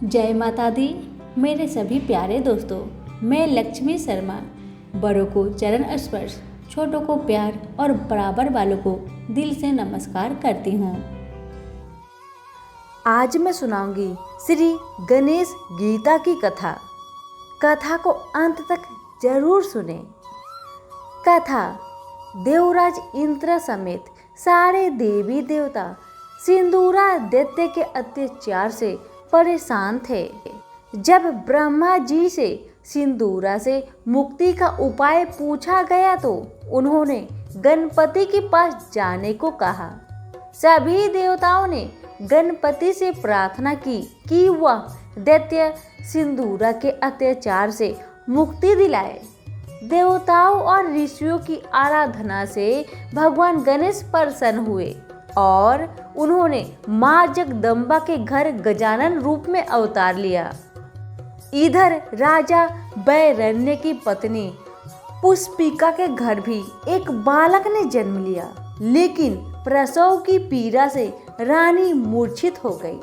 जय माता दी। मेरे सभी प्यारे दोस्तों, मैं लक्ष्मी शर्मा बड़ों को चरण स्पर्श, छोटों को प्यार और बराबर वालों को दिल से नमस्कार करती हूँ। आज मैं सुनाऊंगी श्री गणेश गीता की कथा। कथा को अंत तक जरूर सुने। कथा। देवराज इंद्र समेत सारे देवी देवता सिंदूरा दैत्य के अत्याचार से परेशान थे। जब ब्रह्मा जी से सिंदूरा से मुक्ति का उपाय पूछा गया तो उन्होंने गणपति के पास जाने को कहा। सभी देवताओं ने गणपति से प्रार्थना की कि वह दैत्य सिंदूरा के अत्याचार से मुक्ति दिलाए। देवताओं और ऋषियों की आराधना से भगवान गणेश प्रसन्न हुए और उन्होंने मां जगदम्बा के घर गजानन रूप में अवतार लिया। इधर राजा बैरण्य की पत्नी पुष्पिका के घर भी एक बालक ने जन्म लिया, लेकिन प्रसव की पीड़ा से रानी मूर्छित हो गई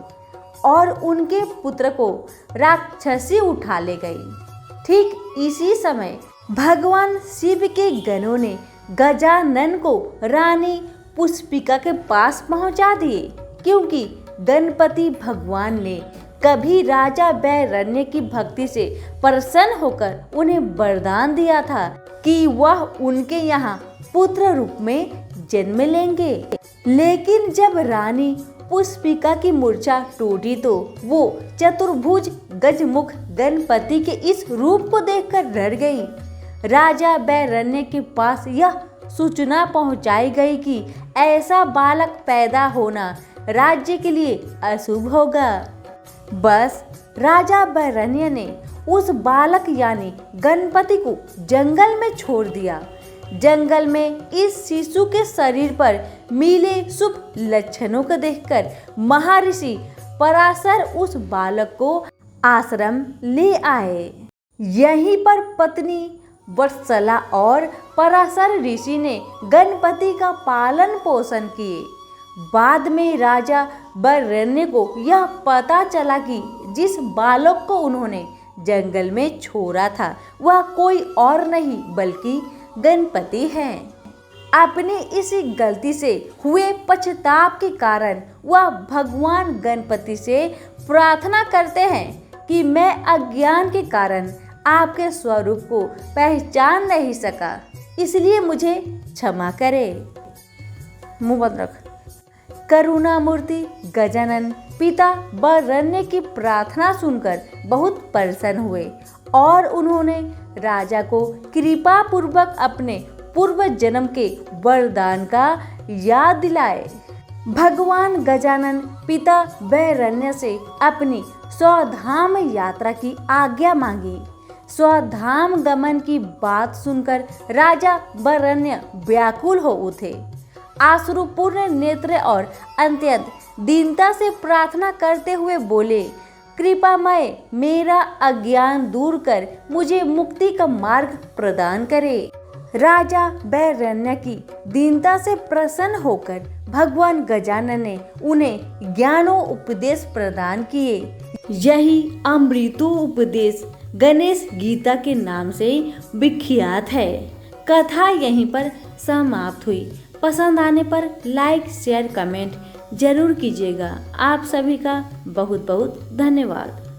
और उनके पुत्र को राक्षसी उठा ले गई। ठीक इसी समय भगवान शिव के गणों ने गजानन को रानी पुष्पिका के पास पहुंचा दिए, क्योंकि गणपति भगवान ने कभी राजा बैरण्य की भक्ति से प्रसन्न होकर उन्हें वरदान दिया था कि वह उनके यहाँ पुत्र रूप में जन्म लेंगे। लेकिन जब रानी पुष्पिका की मूर्छा टूटी तो वो चतुर्भुज गजमुख गणपति के इस रूप को देखकर डर गई। राजा बैरण्य के पास यह सूचना पहुंचाई गई कि ऐसा बालक पैदा होना राज्य के लिए अशुभ होगा। बस राजा बैरण्य ने उस बालक यानी गणपति को जंगल में छोड़ दिया। जंगल में इस शिशु के शरीर पर मिले शुभ लक्षणों को देखकर महर्षि पराशर उस बालक को आश्रम ले आए। यहीं पर पत्नी वत्सला और पराशर ऋषि ने गणपति का पालन पोषण किए। बाद में राजा बैरण्य को यह पता चला कि जिस बालक को उन्होंने जंगल में छोड़ा था वह कोई और नहीं बल्कि गणपति हैं। अपनी इसी गलती से हुए पश्चाताप के कारण वह भगवान गणपति से प्रार्थना करते हैं कि मैं अज्ञान के कारण आपके स्वरूप को पहचान नहीं सका, इसलिए मुझे क्षमा करें। मुंह बंद रख। करुणा मूर्ति गजानन पिता बैरण्य की प्रार्थना सुनकर बहुत प्रसन्न हुए और उन्होंने राजा को कृपा पूर्वक अपने पूर्व जन्म के वरदान का याद दिलाए। भगवान गजानन पिता बैरण्य से अपनी स्वधाम यात्रा की आज्ञा मांगी। स्वधाम गमन की बात सुनकर राजा बैरण्य व्याकुल हो उठे। आश्रुपूर्ण नेत्र और अत्यंत दीनता से प्रार्थना करते हुए बोले, कृपामय मेरा अज्ञान दूर कर मुझे मुक्ति का मार्ग प्रदान करे। राजा बैरण्य की दीनता से प्रसन्न होकर भगवान गजानन ने उन्हें ज्ञानो उपदेश प्रदान किए। यही अमृतो उपदेश गणेश गीता के नाम से विख्यात है। कथा यहीं पर समाप्त हुई। पसंद आने पर लाइक शेयर कमेंट जरूर कीजिएगा। आप सभी का बहुत बहुत धन्यवाद।